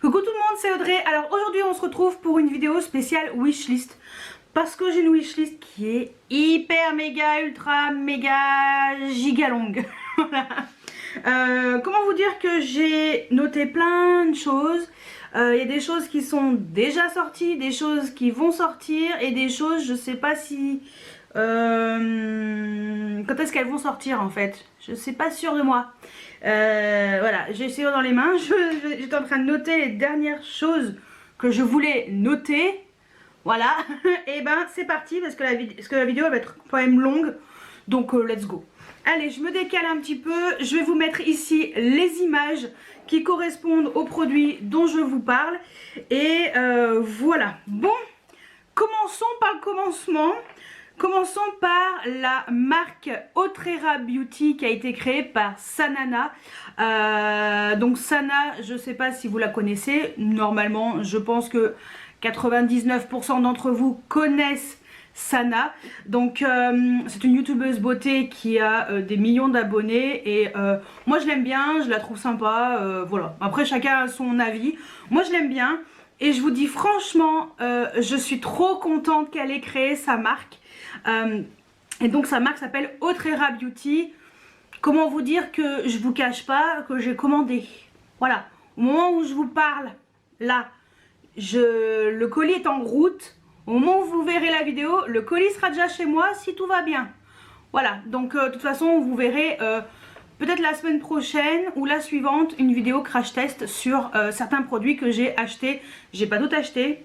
Coucou tout le monde, c'est Audrey. Alors aujourd'hui on se retrouve pour une vidéo spéciale wishlist. Parce que j'ai une wishlist qui est hyper méga ultra méga giga longue. Voilà. Comment vous dire que j'ai noté plein de choses. Il y a des choses qui sont déjà sorties, des choses qui vont sortir et des choses je sais pas si... quand est-ce qu'elles vont sortir en fait. Je suis pas sûre de moi. Voilà, j'ai essayé dans les mains. J'étais en train de noter les dernières choses que je voulais noter. Voilà, et ben c'est parti parce que la vidéo va être quand même longue. Donc let's go. Allez, je me décale un petit peu. Je vais vous mettre ici les images qui correspondent aux produits dont je vous parle. Et voilà. Bon, commençons par le commencement. Commençons par la marque Otrera Beauty qui a été créée par Sanana. Donc Sana, je ne sais pas si vous la connaissez. Normalement, je pense que 99% d'entre vous connaissent Sana. Donc c'est une youtubeuse beauté qui a des millions d'abonnés. Et moi je l'aime bien, je la trouve sympa. Voilà. Après chacun a son avis. Moi je l'aime bien. Et je vous dis franchement, je suis trop contente qu'elle ait créé sa marque. Et donc sa marque s'appelle Otrera Beauty. Comment vous dire que je vous cache pas que j'ai commandé. Voilà, au moment où je vous parle, là, le colis est en route. Au moment où vous verrez la vidéo, le colis sera déjà chez moi si tout va bien. Voilà, donc de toute façon vous verrez peut-être la semaine prochaine ou la suivante une vidéo crash test sur certains produits que j'ai achetés. J'ai pas tout acheté.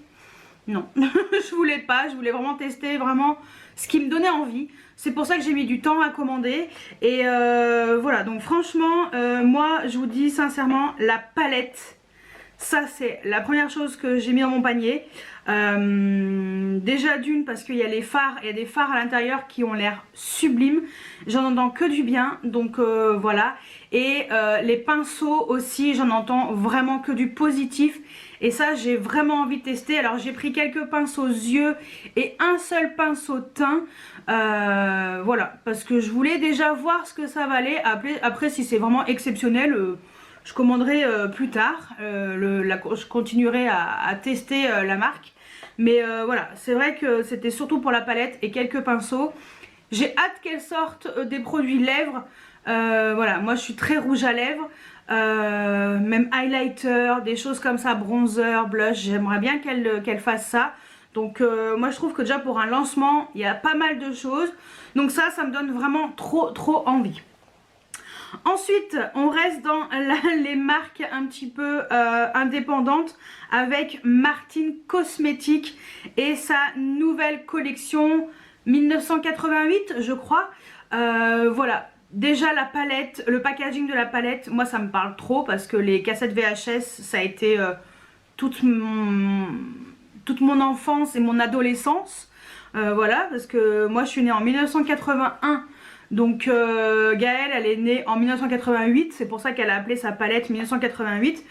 Non, je voulais pas, je voulais vraiment tester vraiment ce qui me donnait envie. C'est pour ça que j'ai mis du temps à commander. Et voilà, donc franchement, moi je vous dis sincèrement, la palette, ça c'est la première chose que j'ai mis dans mon panier. Déjà d'une parce qu'il y a les phares, il y a des phares à l'intérieur qui ont l'air sublimes. J'en entends que du bien, donc voilà. Et les pinceaux aussi, j'en entends vraiment que du positif. Et ça j'ai vraiment envie de tester. Alors j'ai pris quelques pinceaux yeux et un seul pinceau teint. Voilà, parce que je voulais déjà voir ce que ça valait. Après si c'est vraiment exceptionnel, je commanderai plus tard. Je continuerai à tester la marque. Mais voilà, c'est vrai que c'était surtout pour la palette et quelques pinceaux. J'ai hâte qu'elle sorte des produits lèvres. Voilà, moi je suis très rouge à lèvres. Même highlighter, des choses comme ça, bronzer, blush, j'aimerais bien qu'elle fasse ça. Donc moi je trouve que déjà pour un lancement il y a pas mal de choses. Donc ça me donne vraiment trop envie. Ensuite on reste dans les marques un petit peu indépendantes avec Martine Cosmetics et sa nouvelle collection 1988 je crois. Voilà. Déjà la palette, le packaging de la palette, moi ça me parle trop parce que les cassettes VHS ça a été toute mon enfance et mon adolescence. Voilà, parce que moi je suis née en 1981. Donc Gaëlle elle est née en 1988, c'est pour ça qu'elle a appelé sa palette 1988.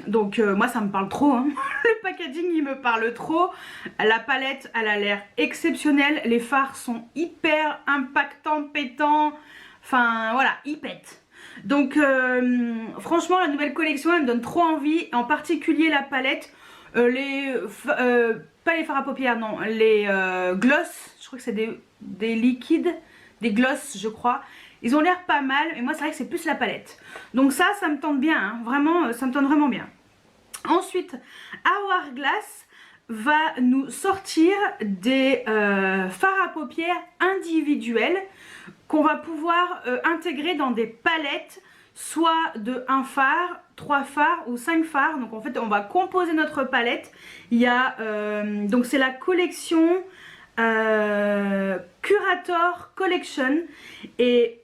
Donc moi ça me parle trop hein. Le packaging il me parle trop. La palette elle a l'air exceptionnelle, les fards sont hyper impactants, pétants. Enfin voilà, ils pètent. Donc franchement la nouvelle collection elle me donne trop envie, en particulier la palette. Pas les fards à paupières non, les gloss, je crois que c'est des liquides. Des gloss je crois, ils ont l'air pas mal mais moi c'est vrai que c'est plus la palette, donc ça me tente bien hein. Vraiment ça me tente vraiment bien. Ensuite Hourglass va nous sortir des fards à paupières individuels qu'on va pouvoir intégrer dans des palettes, soit de 1 phare, 3 phares ou 5 phares. Donc en fait on va composer notre palette. Il y a donc c'est la collection Curator Collection et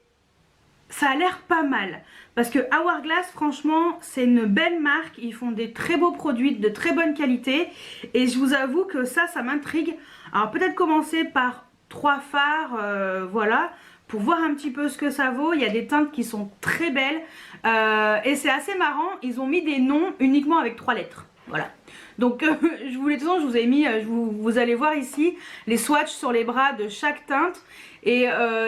ça a l'air pas mal parce que Hourglass franchement c'est une belle marque, ils font des très beaux produits de très bonne qualité et je vous avoue que ça m'intrigue. Alors peut-être commencer par 3 phares voilà, pour voir un petit peu ce que ça vaut. Il y a des teintes qui sont très belles et c'est assez marrant, ils ont mis des noms uniquement avec 3 lettres. Voilà. Donc je vous ai mis, vous allez voir ici les swatchs sur les bras de chaque teinte. Et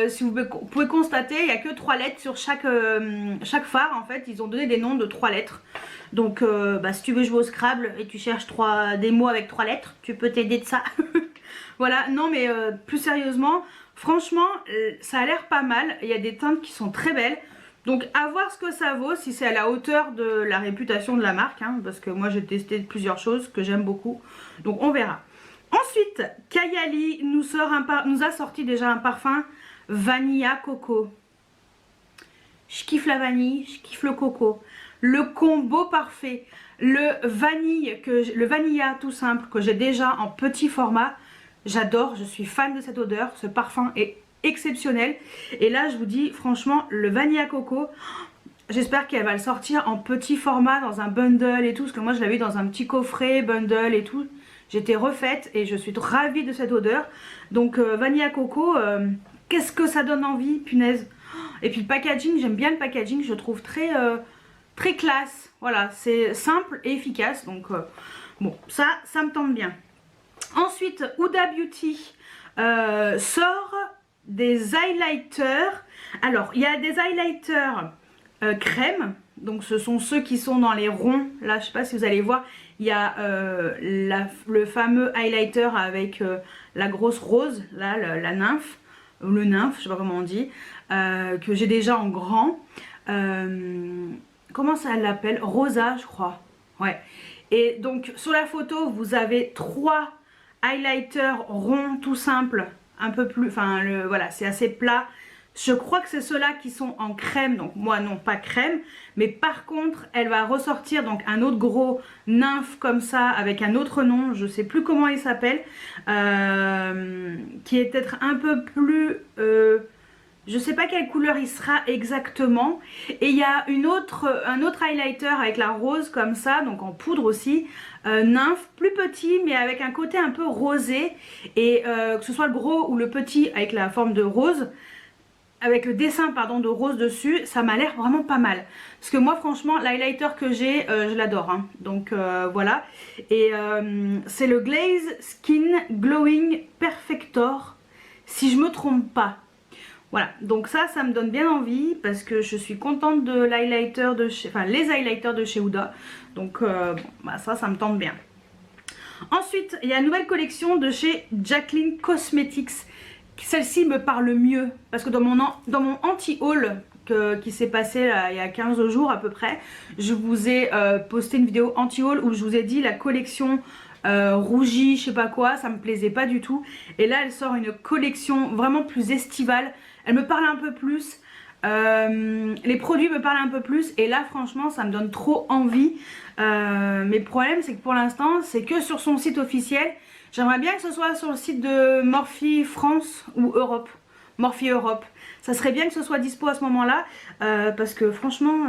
si vous pouvez constater, il n'y a que 3 lettres sur chaque phare en fait. Ils ont donné des noms de 3 lettres. Donc si tu veux jouer au Scrabble et tu cherches des mots avec 3 lettres, tu peux t'aider de ça. Voilà, non mais plus sérieusement, franchement ça a l'air pas mal. Il y a des teintes qui sont très belles. Donc à voir ce que ça vaut, si c'est à la hauteur de la réputation de la marque, hein, parce que moi j'ai testé plusieurs choses que j'aime beaucoup. Donc on verra. Ensuite, Kayali nous a sorti déjà un parfum Vanilla Coco. Je kiffe la vanille, je kiffe le coco. Le combo parfait. Le vanilla tout simple que j'ai déjà en petit format. J'adore, je suis fan de cette odeur. Ce parfum est exceptionnel. Et là, je vous dis, franchement, le vanilla coco, j'espère qu'elle va le sortir en petit format, dans un bundle et tout. Parce que moi, je l'avais dans un petit coffret, bundle et tout. J'étais refaite et je suis ravie de cette odeur. Donc, vanilla coco, qu'est-ce que ça donne envie, punaise. Et puis le packaging, j'aime bien le packaging, je trouve très classe. Voilà, c'est simple et efficace. Donc, bon, ça me tente bien. Ensuite, Huda Beauty sort des highlighters. Alors, il y a des highlighters crème. Donc, ce sont ceux qui sont dans les ronds. Là, je ne sais pas si vous allez voir. Il y a le fameux highlighter avec la grosse rose, là, la nymphe. Ou le nymphe, je ne sais pas comment on dit. Que j'ai déjà en grand. Comment ça l'appelle? Rosa, je crois. Ouais. Et donc, sur la photo, vous avez 3 highlighters ronds tout simples, un peu plus, enfin voilà, c'est assez plat. Je crois que c'est ceux-là qui sont en crème, donc moi non, pas crème, mais par contre elle va ressortir donc un autre gros nymphe comme ça avec un autre nom, je sais plus comment il s'appelle, qui est peut-être un peu plus je sais pas quelle couleur il sera exactement. Et il y a un autre highlighter avec la rose comme ça, donc en poudre aussi. Nymphe, plus petit mais avec un côté un peu rosé. Et que ce soit le gros ou le petit avec la forme de rose, avec le dessin pardon de rose dessus, ça m'a l'air vraiment pas mal. Parce que moi franchement l'highlighter que j'ai, je l'adore. Hein. Donc voilà. Et c'est le Glaze Skin Glowing Perfector, si je me trompe pas. Voilà, donc ça me donne bien envie parce que je suis contente de l'highlighter de chez, enfin les highlighters de chez Huda. Donc bon, bah ça me tente bien. Ensuite, il y a une nouvelle collection de chez Jaclyn Cosmetics. Celle-ci me parle mieux parce que dans mon anti-haul qui s'est passé là, il y a 15 jours à peu près, je vous ai posté une vidéo anti-haul où je vous ai dit la collection rougie, je sais pas quoi, ça me plaisait pas du tout. Et là elle sort une collection vraiment plus estivale, elle me parle un peu plus, les produits me parlent un peu plus et là franchement ça me donne trop envie. Mais le problème c'est que pour l'instant c'est que sur son site officiel. J'aimerais bien que ce soit sur le site de Morphe France ou Europe, Morphe Europe. Ça serait bien que ce soit dispo à ce moment là parce que franchement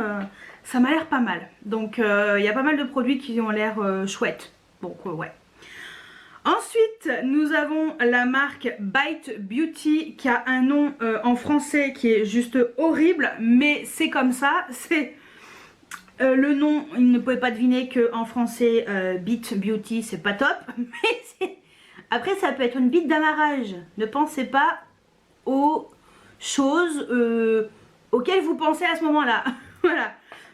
ça m'a l'air pas mal. Donc il y a pas mal de produits qui ont l'air chouettes. Donc ouais. Ensuite, nous avons la marque Bite Beauty qui a un nom en français qui est juste horrible, mais c'est comme ça. C'est le nom, il ne pouvait pas deviner qu'en français, Bite Beauty, c'est pas top. Mais après, ça peut être une bite d'amarrage. Ne pensez pas aux choses auxquelles vous pensez à ce moment-là. Voilà.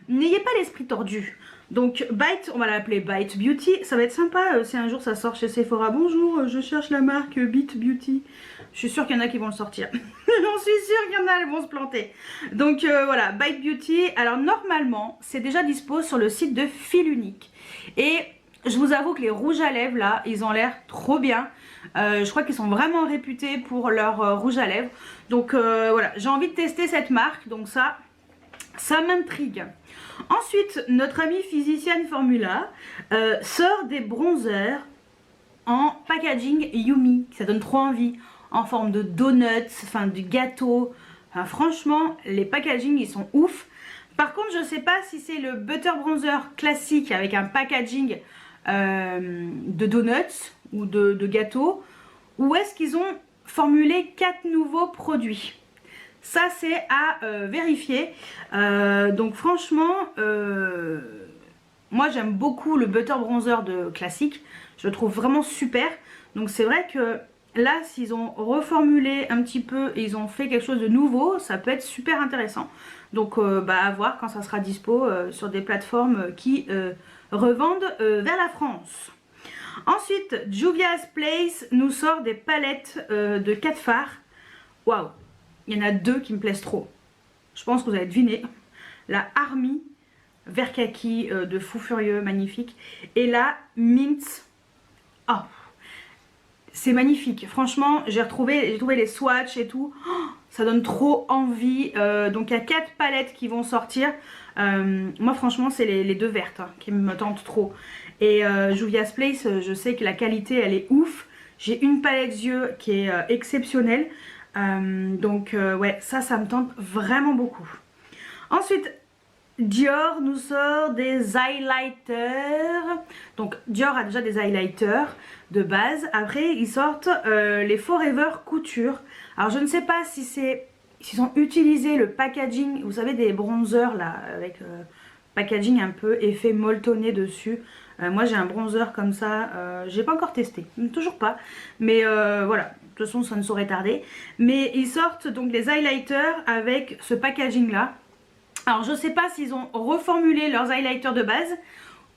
N'ayez pas l'esprit tordu. Donc Bite, on va l'appeler Bite Beauty, ça va être sympa si un jour ça sort chez Sephora. Bonjour, je cherche la marque Bite Beauty. Je suis sûre qu'il y en a qui vont le sortir. J'en suis sûre qu'il y en a, elles vont se planter. Donc voilà, Bite Beauty. Alors normalement, c'est déjà dispo sur le site de Fil Unique. Et je vous avoue que les rouges à lèvres là, ils ont l'air trop bien. Je crois qu'ils sont vraiment réputés pour leur rouge à lèvres. Donc voilà, j'ai envie de tester cette marque. Donc ça m'intrigue. Ensuite, notre amie physicienne Formula sort des bronzers en packaging Yumi. Ça donne trop envie. En forme de donuts, enfin du gâteau. Enfin, franchement, les packaging ils sont ouf. Par contre, je sais pas si c'est le butter bronzer classique avec un packaging de donuts ou de gâteaux, ou est-ce qu'ils ont formulé 4 nouveaux produits. Ça c'est à vérifier. Donc franchement, moi j'aime beaucoup le butter bronzer de classique. Je le trouve vraiment super. Donc c'est vrai que là s'ils ont reformulé un petit peu et ils ont fait quelque chose de nouveau, ça peut être super intéressant. Donc à voir quand ça sera dispo sur des plateformes qui revendent vers la France. Ensuite, Juvia's Place nous sort des palettes de 4 fards. Waouh, il y en a 2 qui me plaisent trop. Je pense que vous avez deviné. La Army vert kaki de fou furieux, magnifique. Et la Mint. Oh, c'est magnifique. Franchement, j'ai trouvé les swatchs et tout. Oh, ça donne trop envie. Donc il y a 4 palettes qui vont sortir. Moi franchement c'est les 2 vertes qui me tentent trop. Et Juvia's Place, je sais que la qualité elle est ouf. J'ai une palette yeux qui est exceptionnelle. Ouais, ça me tente vraiment beaucoup. Ensuite, Dior nous sort des highlighters. Donc Dior a déjà des highlighters de base. Après ils sortent les Forever Couture. Alors je ne sais pas si c'est s'ils ont utilisé le packaging, vous savez, des bronzers là avec packaging un peu effet molletonné dessus. Moi j'ai un bronzer comme ça, j'ai pas encore testé, toujours pas, mais voilà, de toute façon ça ne saurait tarder. Mais ils sortent donc les highlighters avec ce packaging là. Alors je sais pas s'ils ont reformulé leurs highlighters de base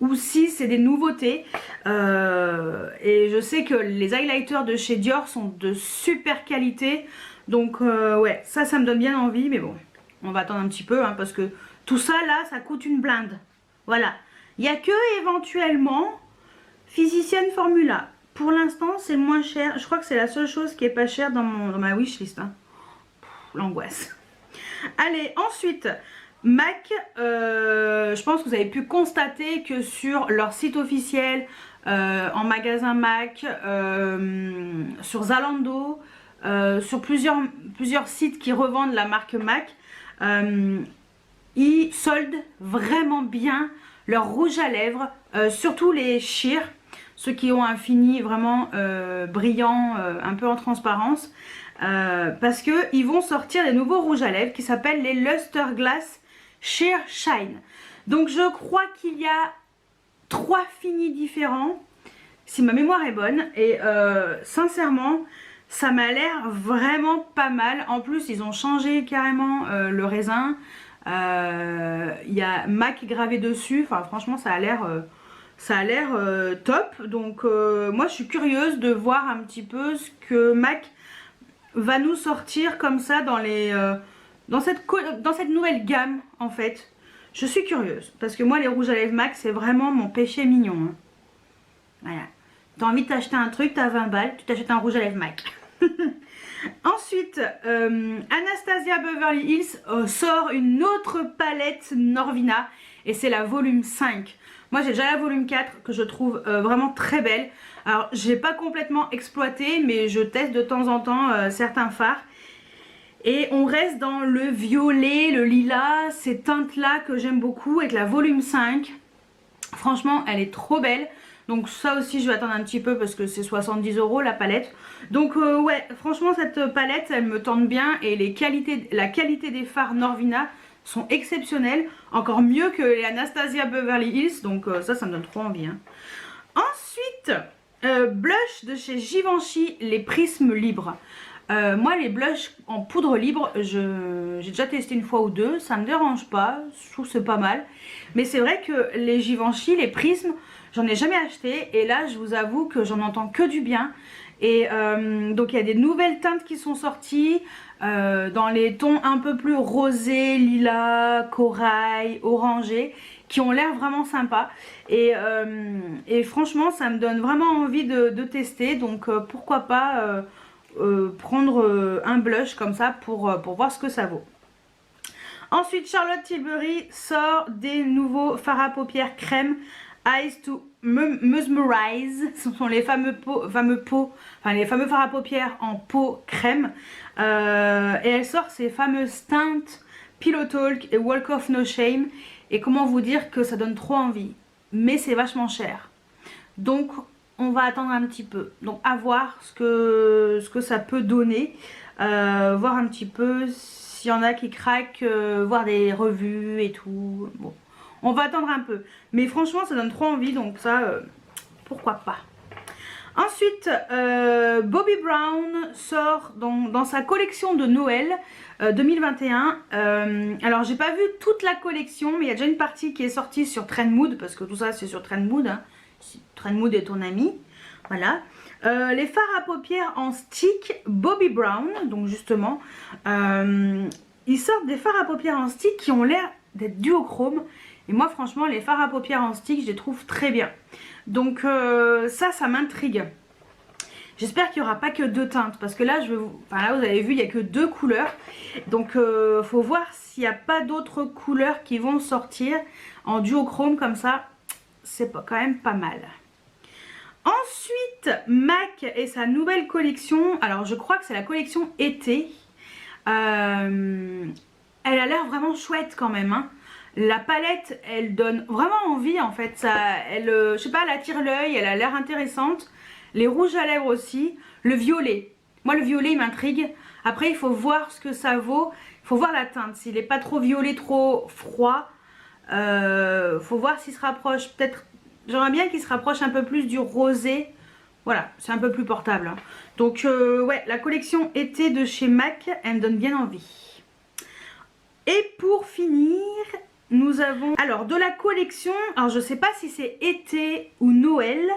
ou si c'est des nouveautés. Et je sais que les highlighters de chez Dior sont de super qualité. Donc ouais, ça me donne bien envie. Mais bon, on va attendre un petit peu parce que tout ça là, ça coûte une blinde. Voilà. Il n'y a que éventuellement Physicienne Formula. Pour l'instant, c'est le moins cher. Je crois que c'est la seule chose qui est pas chère dans ma wishlist. L'angoisse. Allez, ensuite... MAC, je pense que vous avez pu constater que sur leur site officiel, en magasin MAC, sur Zalando, sur plusieurs sites qui revendent la marque MAC, ils soldent vraiment bien leur rouge à lèvres, surtout les sheer, ceux qui ont un fini vraiment brillant, un peu en transparence, parce qu'ils vont sortir des nouveaux rouges à lèvres qui s'appellent les Luster Glass Sheer Shine. Donc je crois qu'il y a 3 finis différents si ma mémoire est bonne et sincèrement ça m'a l'air vraiment pas mal. En plus ils ont changé carrément le raisin, il y a MAC gravé dessus. Enfin franchement ça a l'air top. Donc moi je suis curieuse de voir un petit peu ce que MAC va nous sortir comme ça dans les dans cette nouvelle gamme en fait. Je suis curieuse parce que moi les rouges à lèvres MAC c'est vraiment mon péché mignon. Voilà. T'as envie de t'acheter un truc, t'as 20 balles, tu t'achètes un rouge à lèvres MAC. Ensuite, Anastasia Beverly Hills sort une autre palette Norvina et c'est la volume 5. Moi j'ai déjà la volume 4 que je trouve vraiment très belle. Alors j'ai pas complètement exploité mais je teste de temps en temps certains fards. Et on reste dans le violet, le lilas, ces teintes là que j'aime beaucoup avec la volume 5. Franchement elle est trop belle. Donc ça aussi je vais attendre un petit peu parce que c'est 70 € la palette. Donc ouais franchement cette palette elle me tente bien. Et la qualité des fards Norvina sont exceptionnelles. Encore mieux que les Anastasia Beverly Hills. Donc ça me donne trop envie. Ensuite blush de chez Givenchy, les prismes libres. Moi les blushs en poudre libre j'ai déjà testé une fois ou deux, ça me dérange pas, je trouve que c'est pas mal. Mais c'est vrai que les Givenchy, les prismes, j'en ai jamais acheté et là je vous avoue que j'en entends que du bien. Et donc il y a des nouvelles teintes qui sont sorties dans les tons un peu plus rosés, lilas, corail, orangé, qui ont l'air vraiment sympas. Et franchement ça me donne vraiment envie de tester, donc pourquoi pas prendre un blush comme ça pour voir ce que ça vaut. Ensuite Charlotte Tilbury sort des nouveaux fards à paupières crème Eyes to Mesmerize. Ce sont les fameux fards à paupières en peau crème. Et elle sort ces fameuses teintes Pillow Talk et Walk of No Shame. Et comment vous dire que ça donne trop envie. Mais c'est vachement cher. Donc on va attendre un petit peu. Donc à voir ce que ça peut donner. Voir un petit peu s'il y en a qui craquent. Voir des revues et tout. Bon. On va attendre un peu. Mais franchement ça donne trop envie. Donc ça pourquoi pas. Ensuite, Bobbi Brown sort dans sa collection de Noël 2021. Alors, j'ai pas vu toute la collection, mais il y a déjà une partie qui est sortie sur Trendmood, parce que tout ça, c'est sur Trendmood. Hein. Trendmood est ton ami. Voilà. Les fards à paupières en stick Bobbi Brown. Donc, justement, ils sortent des fards à paupières en stick qui ont l'air d'être duochrome. Et moi, franchement, les fards à paupières en stick, je les trouve très bien. Donc ça m'intrigue. J'espère qu'il n'y aura pas que 2 teintes. Parce que là, là vous avez vu, il n'y a que 2 couleurs. Donc faut voir s'il n'y a pas d'autres couleurs qui vont sortir en duochrome comme ça. C'est quand même pas mal. Ensuite, MAC et sa nouvelle collection. Alors je crois que c'est la collection été. Elle a l'air vraiment chouette quand même, hein. La palette, elle donne vraiment envie en fait. Je sais pas, elle attire l'œil, elle a l'air intéressante. Les rouges à lèvres aussi. Le violet. Moi, le violet, il m'intrigue. Après, il faut voir ce que ça vaut. Il faut voir la teinte. S'il n'est pas trop violet, trop froid. Faut voir s'il se rapproche. Peut-être, j'aimerais bien qu'il se rapproche un peu plus du rosé. Voilà, c'est un peu plus portable. Hein. Donc, ouais, la collection été de chez MAC, elle me donne bien envie. Et pour finir... Nous avons, alors de la collection, alors je sais pas si c'est été ou Noël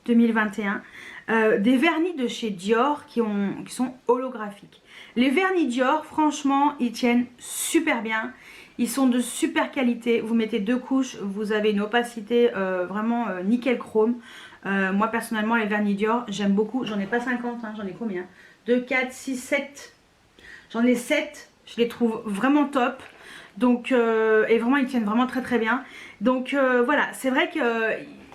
2021, des vernis de chez Dior qui sont holographiques. Les vernis Dior, franchement, ils tiennent super bien. Ils sont de super qualité. Vous mettez 2 couches, vous avez une opacité vraiment nickel chrome. Moi personnellement, les vernis Dior, j'aime beaucoup. J'en ai pas 50, hein, j'en ai combien? 2, 4, 6, 7. J'en ai 7. Je les trouve vraiment top. Donc, et vraiment ils tiennent vraiment très bien. Donc voilà, c'est vrai que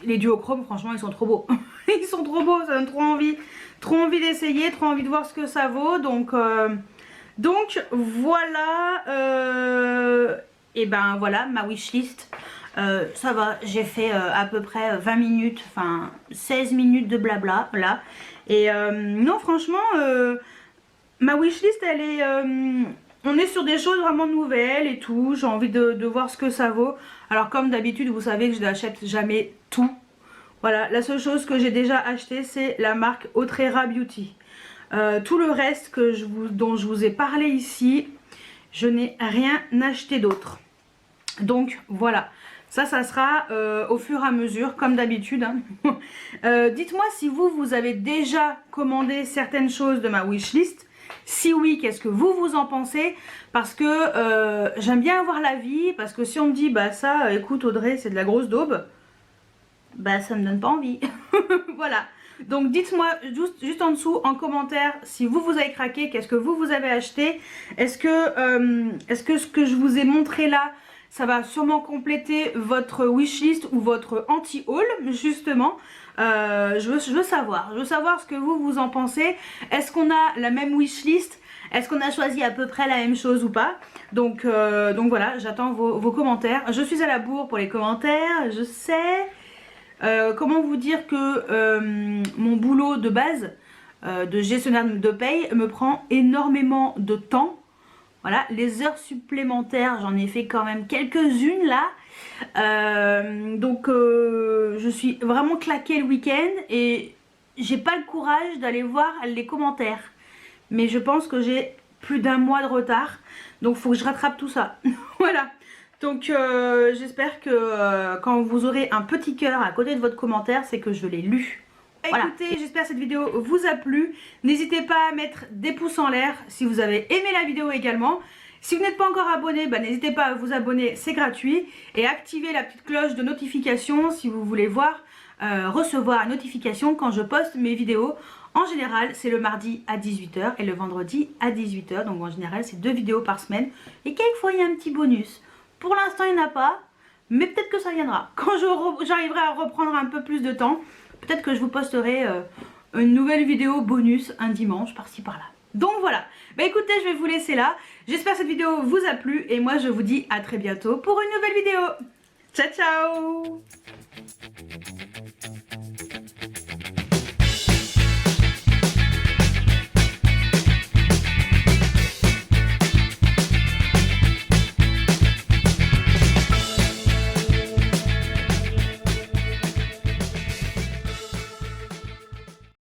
les duochromes, franchement, ils sont trop beaux. Ils sont trop beaux, ça donne trop envie d'essayer, trop envie de voir ce que ça vaut. Donc voilà, et ben voilà ma wishlist. Ça va, j'ai fait à peu près 20 minutes, enfin 16 minutes de blabla là. Et non, franchement, ma wishlist, elle est... on est sur des choses vraiment nouvelles et tout. J'ai envie de voir ce que ça vaut. Alors comme d'habitude, vous savez que je n'achète jamais tout. Voilà, la seule chose que j'ai déjà acheté, c'est la marque Autrera Beauty. Tout le reste dont je vous ai parlé ici, je n'ai rien acheté d'autre. Donc voilà, ça sera au fur et à mesure, comme d'habitude. Hein. Dites-moi si vous avez déjà commandé certaines choses de ma wishlist. Si oui, qu'est-ce que vous en pensez? Parce que j'aime bien avoir l'avis. Parce que si on me dit, bah ça, écoute Audrey, c'est de la grosse daube, bah ça me donne pas envie. Voilà. Donc dites-moi juste en dessous en commentaire si vous avez craqué, qu'est-ce que vous avez acheté. Est-ce que ce que je vous ai montré là, ça va sûrement compléter votre wishlist ou votre anti-haul justement. Je veux savoir ce que vous en pensez. Est-ce qu'on a la même wishlist? Est-ce qu'on a choisi à peu près la même chose ou pas? Donc voilà, j'attends vos commentaires. Je suis à la bourre pour les commentaires, je sais. Comment vous dire que mon boulot de base de gestionnaire de paye me prend énormément de temps. Voilà, les heures supplémentaires, j'en ai fait quand même quelques-unes là. Donc je suis vraiment claquée le week-end et j'ai pas le courage d'aller voir les commentaires. Mais je pense que j'ai plus d'1 mois de retard. Donc il faut que je rattrape tout ça. Voilà. Donc j'espère que quand vous aurez un petit cœur à côté de votre commentaire, c'est que je l'ai lu. Voilà. Écoutez, j'espère que cette vidéo vous a plu. N'hésitez pas à mettre des pouces en l'air si vous avez aimé la vidéo également. Si vous n'êtes pas encore abonné, bah, n'hésitez pas à vous abonner, c'est gratuit. Et activez la petite cloche de notification si vous voulez recevoir une notification quand je poste mes vidéos. En général, c'est le mardi à 18 h et le vendredi à 18 h. Donc en général, c'est 2 vidéos par semaine. Et quelquefois, il y a un petit bonus. Pour l'instant, il n'y en a pas. Mais peut-être que ça viendra. Quand j'arriverai à reprendre un peu plus de temps, peut-être que je vous posterai une nouvelle vidéo bonus un dimanche par-ci par-là. Donc voilà, bah écoutez, je vais vous laisser là. J'espère que cette vidéo vous a plu et moi je vous dis à très bientôt pour une nouvelle vidéo. Ciao ciao.